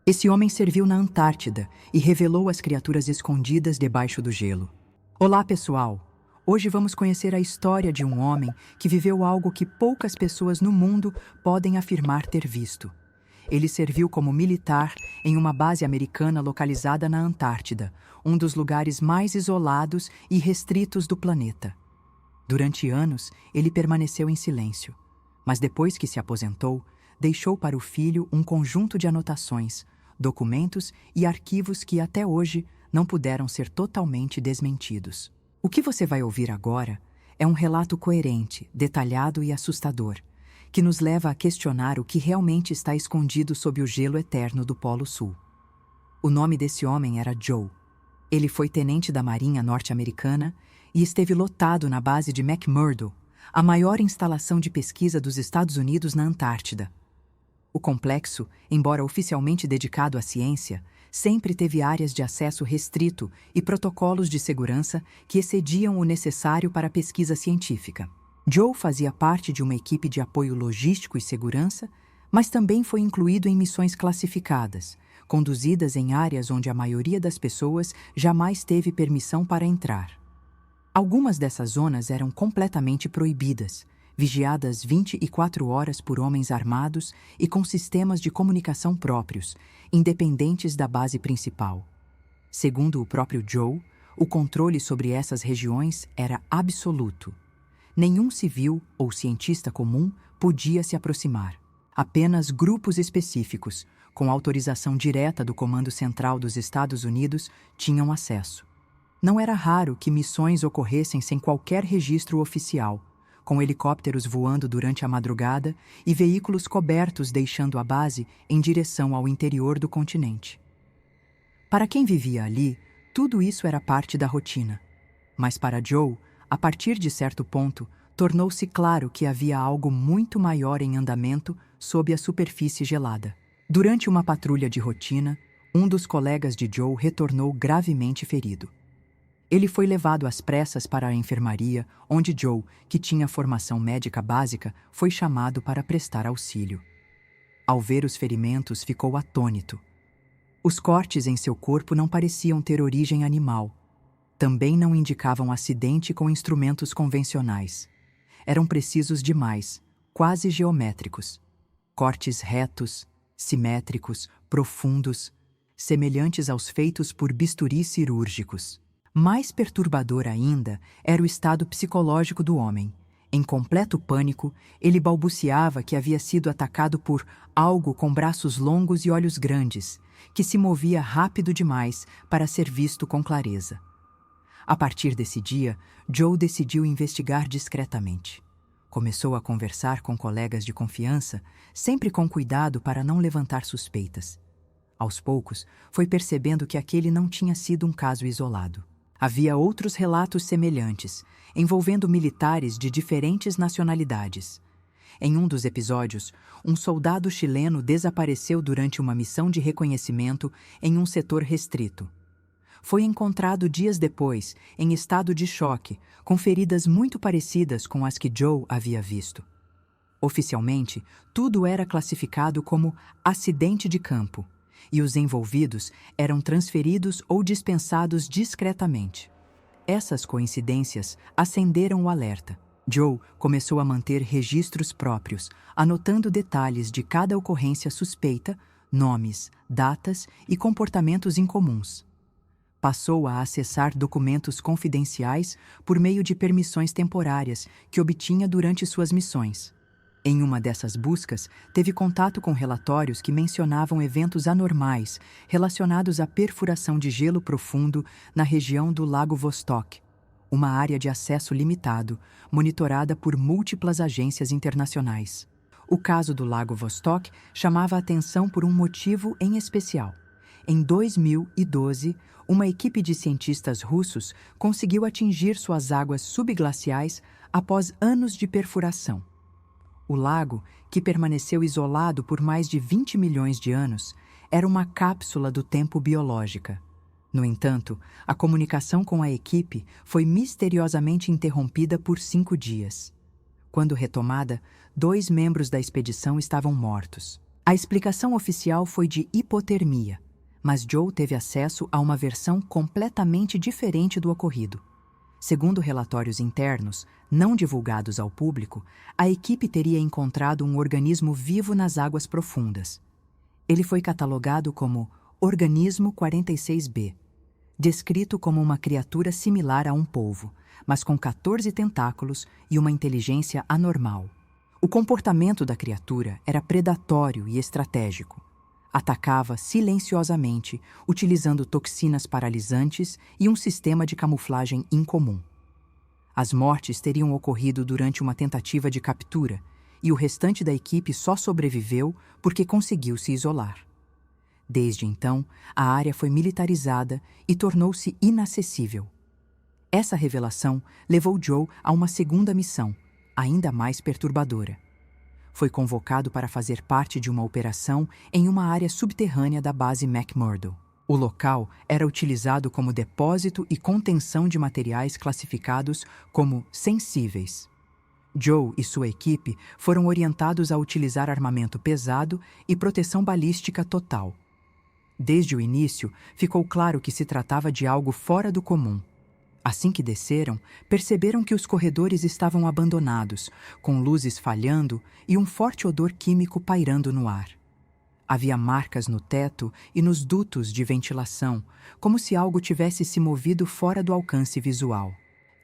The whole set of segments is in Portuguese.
Esse homem serviu na Antártida e revelou as criaturas escondidas debaixo do gelo. Olá, pessoal! Hoje vamos conhecer a história de um homem que viveu algo que poucas pessoas no mundo podem afirmar ter visto. Ele serviu como militar em uma base americana localizada na Antártida, um dos lugares mais isolados e restritos do planeta. Durante anos, ele permaneceu em silêncio, mas depois que se aposentou, deixou para o filho um conjunto de anotações, documentos e arquivos que até hoje não puderam ser totalmente desmentidos. O que você vai ouvir agora é um relato coerente, detalhado e assustador, que nos leva a questionar o que realmente está escondido sob o gelo eterno do Polo Sul. O nome desse homem era Joe. Ele foi tenente da Marinha norte-americana e esteve lotado na base de McMurdo, a maior instalação de pesquisa dos Estados Unidos na Antártida. O complexo, embora oficialmente dedicado à ciência, sempre teve áreas de acesso restrito e protocolos de segurança que excediam o necessário para a pesquisa científica. Joe fazia parte de uma equipe de apoio logístico e segurança, mas também foi incluído em missões classificadas, conduzidas em áreas onde a maioria das pessoas jamais teve permissão para entrar. Algumas dessas zonas eram completamente proibidas, vigiadas 24 horas por homens armados e com sistemas de comunicação próprios, independentes da base principal. Segundo o próprio Joe, o controle sobre essas regiões era absoluto. Nenhum civil ou cientista comum podia se aproximar. Apenas grupos específicos, com autorização direta do Comando Central dos Estados Unidos, tinham acesso. Não era raro que missões ocorressem sem qualquer registro oficial, com helicópteros voando durante a madrugada e veículos cobertos deixando a base em direção ao interior do continente. Para quem vivia ali, tudo isso era parte da rotina. Mas para Joe, a partir de certo ponto, tornou-se claro que havia algo muito maior em andamento sob a superfície gelada. Durante uma patrulha de rotina, um dos colegas de Joe retornou gravemente ferido. Ele foi levado às pressas para a enfermaria, onde Joe, que tinha formação médica básica, foi chamado para prestar auxílio. Ao ver os ferimentos, ficou atônito. Os cortes em seu corpo não pareciam ter origem animal. Também não indicavam acidente com instrumentos convencionais. Eram precisos demais, quase geométricos. Cortes retos, simétricos, profundos, semelhantes aos feitos por bisturis cirúrgicos. Mais perturbador ainda era o estado psicológico do homem. Em completo pânico, ele balbuciava que havia sido atacado por algo com braços longos e olhos grandes, que se movia rápido demais para ser visto com clareza. A partir desse dia, Joe decidiu investigar discretamente. Começou a conversar com colegas de confiança, sempre com cuidado para não levantar suspeitas. Aos poucos, foi percebendo que aquele não tinha sido um caso isolado. Havia outros relatos semelhantes, envolvendo militares de diferentes nacionalidades. Em um dos episódios, um soldado chileno desapareceu durante uma missão de reconhecimento em um setor restrito. Foi encontrado dias depois, em estado de choque, com feridas muito parecidas com as que Joe havia visto. Oficialmente, tudo era classificado como acidente de campo, e os envolvidos eram transferidos ou dispensados discretamente. Essas coincidências acenderam o alerta. Joe começou a manter registros próprios, anotando detalhes de cada ocorrência suspeita, nomes, datas e comportamentos incomuns. Passou a acessar documentos confidenciais por meio de permissões temporárias que obtinha durante suas missões. Em uma dessas buscas, teve contato com relatórios que mencionavam eventos anormais relacionados à perfuração de gelo profundo na região do Lago Vostok, uma área de acesso limitado, monitorada por múltiplas agências internacionais. O caso do Lago Vostok chamava a atenção por um motivo em especial. Em 2012, uma equipe de cientistas russos conseguiu atingir suas águas subglaciais após anos de perfuração. O lago, que permaneceu isolado por mais de 20 milhões de anos, era uma cápsula do tempo biológica. No entanto, a comunicação com a equipe foi misteriosamente interrompida por 5 dias. Quando retomada, 2 membros da expedição estavam mortos. A explicação oficial foi de hipotermia, mas Joe teve acesso a uma versão completamente diferente do ocorrido. Segundo relatórios internos, não divulgados ao público, a equipe teria encontrado um organismo vivo nas águas profundas. Ele foi catalogado como Organismo 46B, descrito como uma criatura similar a um polvo, mas com 14 tentáculos e uma inteligência anormal. O comportamento da criatura era predatório e estratégico. Atacava silenciosamente, utilizando toxinas paralisantes e um sistema de camuflagem incomum. As mortes teriam ocorrido durante uma tentativa de captura, e o restante da equipe só sobreviveu porque conseguiu se isolar. Desde então, a área foi militarizada e tornou-se inacessível. Essa revelação levou Joe a uma segunda missão, ainda mais perturbadora. Foi convocado para fazer parte de uma operação em uma área subterrânea da base McMurdo. O local era utilizado como depósito e contenção de materiais classificados como sensíveis. Joe e sua equipe foram orientados a utilizar armamento pesado e proteção balística total. Desde o início, ficou claro que se tratava de algo fora do comum. Assim que desceram, perceberam que os corredores estavam abandonados, com luzes falhando e um forte odor químico pairando no ar. Havia marcas no teto e nos dutos de ventilação, como se algo tivesse se movido fora do alcance visual.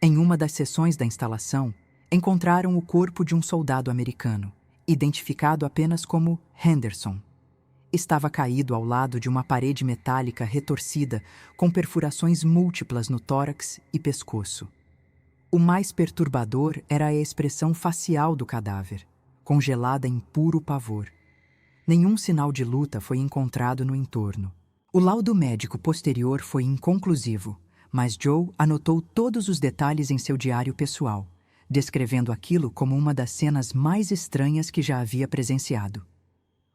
Em uma das seções da instalação, encontraram o corpo de um soldado americano, identificado apenas como Henderson. Estava caído ao lado de uma parede metálica retorcida, com perfurações múltiplas no tórax e pescoço. O mais perturbador era a expressão facial do cadáver, congelada em puro pavor. Nenhum sinal de luta foi encontrado no entorno. O laudo médico posterior foi inconclusivo, mas Joe anotou todos os detalhes em seu diário pessoal, descrevendo aquilo como uma das cenas mais estranhas que já havia presenciado.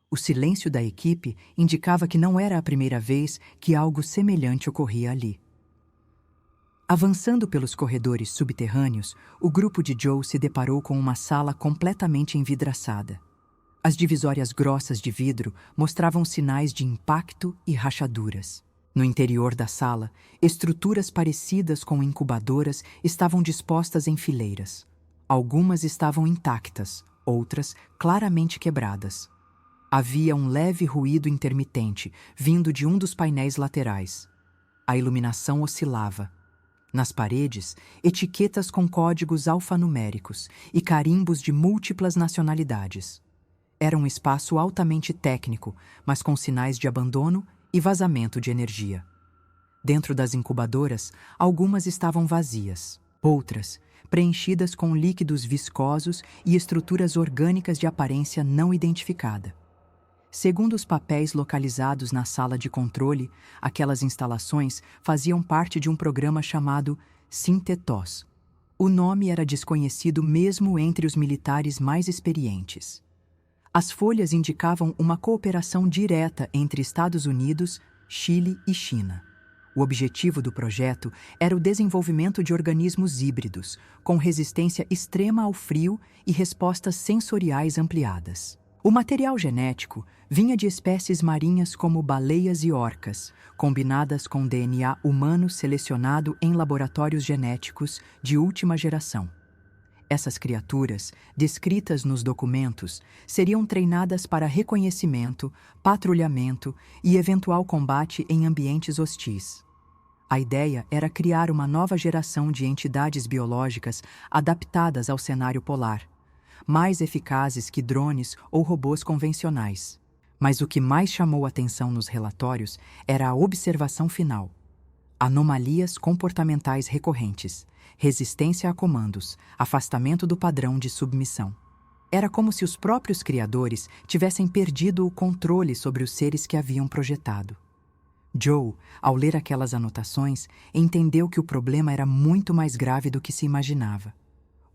O silêncio da equipe indicava que não era a primeira vez que algo semelhante ocorria ali. Avançando pelos corredores subterrâneos, o grupo de Joe se deparou com uma sala completamente envidraçada. As divisórias grossas de vidro mostravam sinais de impacto e rachaduras. No interior da sala, estruturas parecidas com incubadoras estavam dispostas em fileiras. Algumas estavam intactas, outras claramente quebradas. Havia um leve ruído intermitente, vindo de um dos painéis laterais. A iluminação oscilava. Nas paredes, etiquetas com códigos alfanuméricos e carimbos de múltiplas nacionalidades. Era um espaço altamente técnico, mas com sinais de abandono e vazamento de energia. Dentro das incubadoras, algumas estavam vazias. Outras, preenchidas com líquidos viscosos e estruturas orgânicas de aparência não identificada. Segundo os papéis localizados na sala de controle, aquelas instalações faziam parte de um programa chamado Synthetos. O nome era desconhecido mesmo entre os militares mais experientes. As folhas indicavam uma cooperação direta entre Estados Unidos, Chile e China. O objetivo do projeto era o desenvolvimento de organismos híbridos, com resistência extrema ao frio e respostas sensoriais ampliadas. O material genético vinha de espécies marinhas como baleias e orcas, combinadas com DNA humano selecionado em laboratórios genéticos de última geração. Essas criaturas, descritas nos documentos, seriam treinadas para reconhecimento, patrulhamento e eventual combate em ambientes hostis. A ideia era criar uma nova geração de entidades biológicas adaptadas ao cenário polar, mais eficazes que drones ou robôs convencionais. Mas o que mais chamou atenção nos relatórios era a observação final. Anomalias comportamentais recorrentes, resistência a comandos, afastamento do padrão de submissão. Era como se os próprios criadores tivessem perdido o controle sobre os seres que haviam projetado. Joe, ao ler aquelas anotações, entendeu que o problema era muito mais grave do que se imaginava.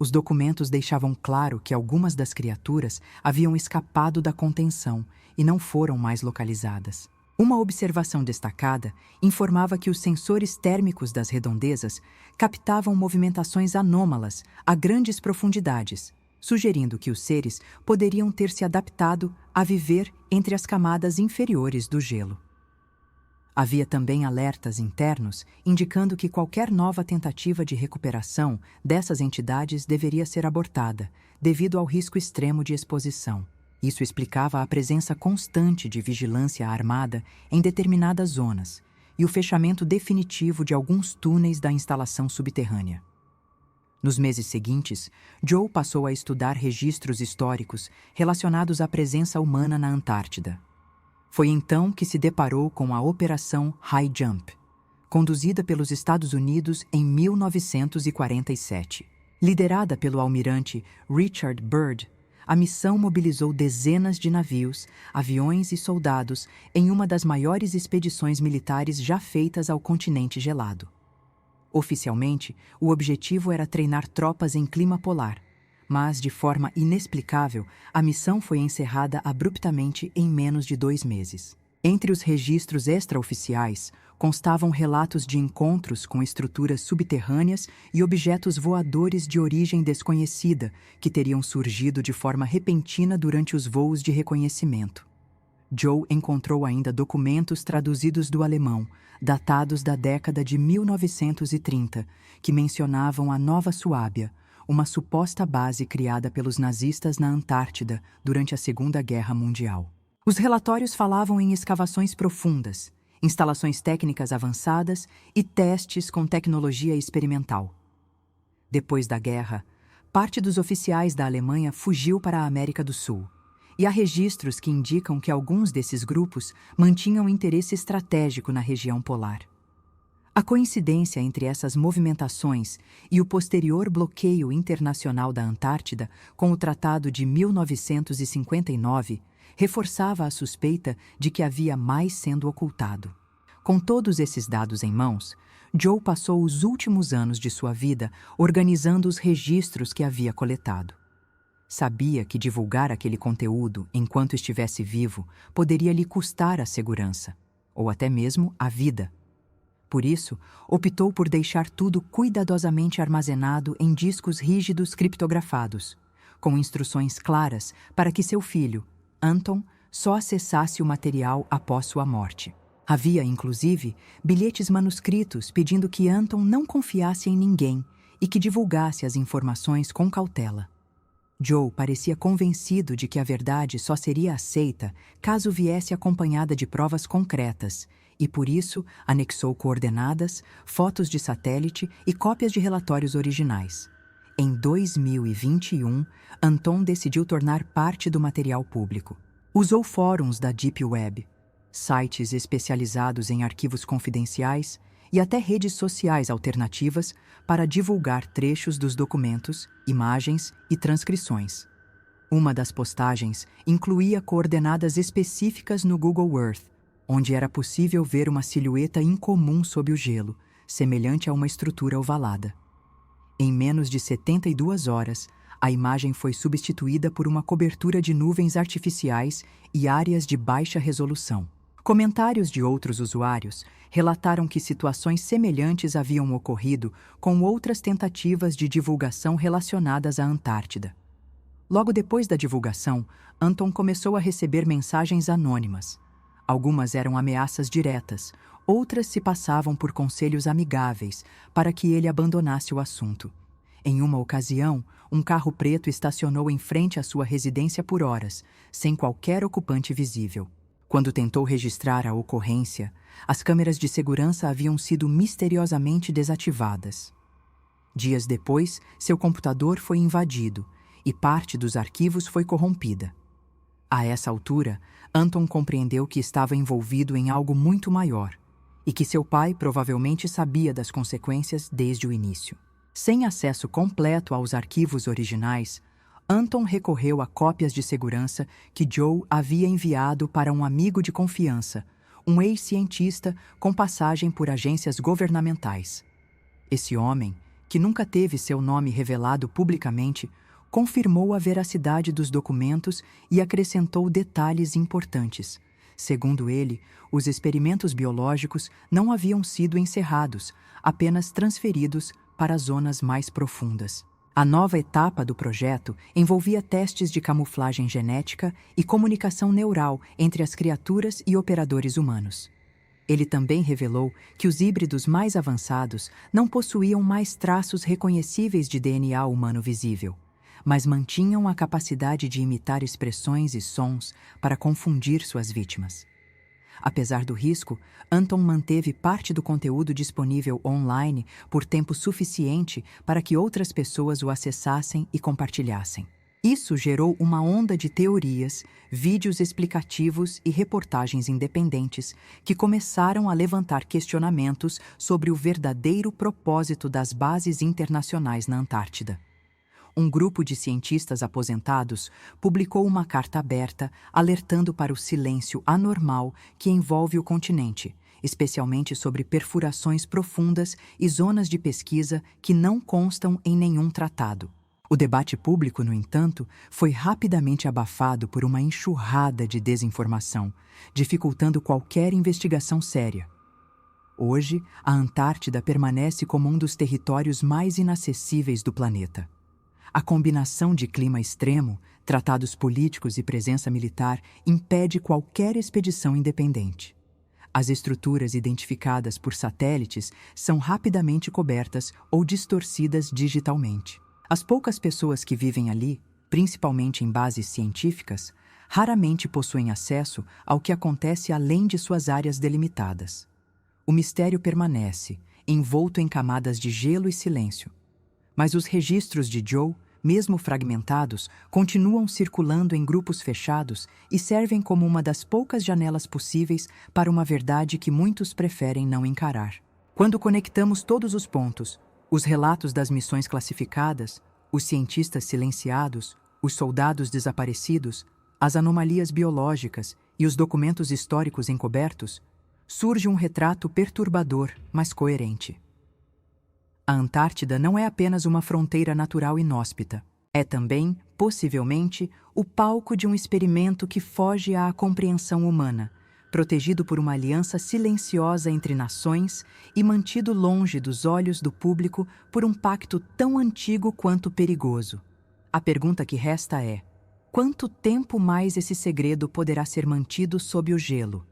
Os documentos deixavam claro que algumas das criaturas haviam escapado da contenção e não foram mais localizadas. Uma observação destacada informava que os sensores térmicos das redondezas captavam movimentações anômalas a grandes profundidades, sugerindo que os seres poderiam ter se adaptado a viver entre as camadas inferiores do gelo. Havia também alertas internos indicando que qualquer nova tentativa de recuperação dessas entidades deveria ser abortada, devido ao risco extremo de exposição. Isso explicava a presença constante de vigilância armada em determinadas zonas e o fechamento definitivo de alguns túneis da instalação subterrânea. Nos meses seguintes, Joe passou a estudar registros históricos relacionados à presença humana na Antártida. Foi então que se deparou com a Operação High Jump, conduzida pelos Estados Unidos em 1947. Liderada pelo almirante Richard Byrd, a missão mobilizou dezenas de navios, aviões e soldados em uma das maiores expedições militares já feitas ao continente gelado. Oficialmente, o objetivo era treinar tropas em clima polar, mas, de forma inexplicável, a missão foi encerrada abruptamente em menos de 2 meses. Entre os registros extraoficiais, constavam relatos de encontros com estruturas subterrâneas e objetos voadores de origem desconhecida que teriam surgido de forma repentina durante os voos de reconhecimento. Joe encontrou ainda documentos traduzidos do alemão, datados da década de 1930, que mencionavam a Nova Suábia, uma suposta base criada pelos nazistas na Antártida durante a Segunda Guerra Mundial. Os relatórios falavam em escavações profundas, instalações técnicas avançadas e testes com tecnologia experimental. Depois da guerra, parte dos oficiais da Alemanha fugiu para a América do Sul, e há registros que indicam que alguns desses grupos mantinham interesse estratégico na região polar. A coincidência entre essas movimentações e o posterior bloqueio internacional da Antártida com o Tratado de 1959 reforçava a suspeita de que havia mais sendo ocultado. Com todos esses dados em mãos, Joe passou os últimos anos de sua vida organizando os registros que havia coletado. Sabia que divulgar aquele conteúdo enquanto estivesse vivo poderia lhe custar a segurança, ou até mesmo a vida. Por isso, optou por deixar tudo cuidadosamente armazenado em discos rígidos criptografados, com instruções claras para que seu filho, Anton, só acessasse o material após sua morte. Havia, inclusive, bilhetes manuscritos pedindo que Anton não confiasse em ninguém e que divulgasse as informações com cautela. Joe parecia convencido de que a verdade só seria aceita caso viesse acompanhada de provas concretas, e por isso anexou coordenadas, fotos de satélite e cópias de relatórios originais. Em 2021, Anton decidiu tornar parte do material público. Usou fóruns da Deep Web, sites especializados em arquivos confidenciais e até redes sociais alternativas para divulgar trechos dos documentos, imagens e transcrições. Uma das postagens incluía coordenadas específicas no Google Earth, onde era possível ver uma silhueta incomum sob o gelo, semelhante a uma estrutura ovalada. Em menos de 72 horas, a imagem foi substituída por uma cobertura de nuvens artificiais e áreas de baixa resolução. Comentários de outros usuários relataram que situações semelhantes haviam ocorrido com outras tentativas de divulgação relacionadas à Antártida. Logo depois da divulgação, Anton começou a receber mensagens anônimas. Algumas eram ameaças diretas, outras se passavam por conselhos amigáveis para que ele abandonasse o assunto. Em uma ocasião, um carro preto estacionou em frente à sua residência por horas, sem qualquer ocupante visível. Quando tentou registrar a ocorrência, as câmeras de segurança haviam sido misteriosamente desativadas. Dias depois, seu computador foi invadido e parte dos arquivos foi corrompida. A essa altura, Anton compreendeu que estava envolvido em algo muito maior e que seu pai provavelmente sabia das consequências desde o início. Sem acesso completo aos arquivos originais, Anton recorreu a cópias de segurança que Joe havia enviado para um amigo de confiança, um ex-cientista com passagem por agências governamentais. Esse homem, que nunca teve seu nome revelado publicamente, confirmou a veracidade dos documentos e acrescentou detalhes importantes. Segundo ele, os experimentos biológicos não haviam sido encerrados, apenas transferidos para zonas mais profundas. A nova etapa do projeto envolvia testes de camuflagem genética e comunicação neural entre as criaturas e operadores humanos. Ele também revelou que os híbridos mais avançados não possuíam mais traços reconhecíveis de DNA humano visível, mas mantinham a capacidade de imitar expressões e sons para confundir suas vítimas. Apesar do risco, Anton manteve parte do conteúdo disponível online por tempo suficiente para que outras pessoas o acessassem e compartilhassem. Isso gerou uma onda de teorias, vídeos explicativos e reportagens independentes que começaram a levantar questionamentos sobre o verdadeiro propósito das bases internacionais na Antártida. Um grupo de cientistas aposentados publicou uma carta aberta alertando para o silêncio anormal que envolve o continente, especialmente sobre perfurações profundas e zonas de pesquisa que não constam em nenhum tratado. O debate público, no entanto, foi rapidamente abafado por uma enxurrada de desinformação, dificultando qualquer investigação séria. Hoje, a Antártida permanece como um dos territórios mais inacessíveis do planeta. A combinação de clima extremo, tratados políticos e presença militar impede qualquer expedição independente. As estruturas identificadas por satélites são rapidamente cobertas ou distorcidas digitalmente. As poucas pessoas que vivem ali, principalmente em bases científicas, raramente possuem acesso ao que acontece além de suas áreas delimitadas. O mistério permanece, envolto em camadas de gelo e silêncio. Mas os registros de Joe, mesmo fragmentados, continuam circulando em grupos fechados e servem como uma das poucas janelas possíveis para uma verdade que muitos preferem não encarar. Quando conectamos todos os pontos, os relatos das missões classificadas, os cientistas silenciados, os soldados desaparecidos, as anomalias biológicas e os documentos históricos encobertos, surge um retrato perturbador, mas coerente. A Antártida não é apenas uma fronteira natural inóspita. É também, possivelmente, o palco de um experimento que foge à compreensão humana, protegido por uma aliança silenciosa entre nações e mantido longe dos olhos do público por um pacto tão antigo quanto perigoso. A pergunta que resta é: quanto tempo mais esse segredo poderá ser mantido sob o gelo?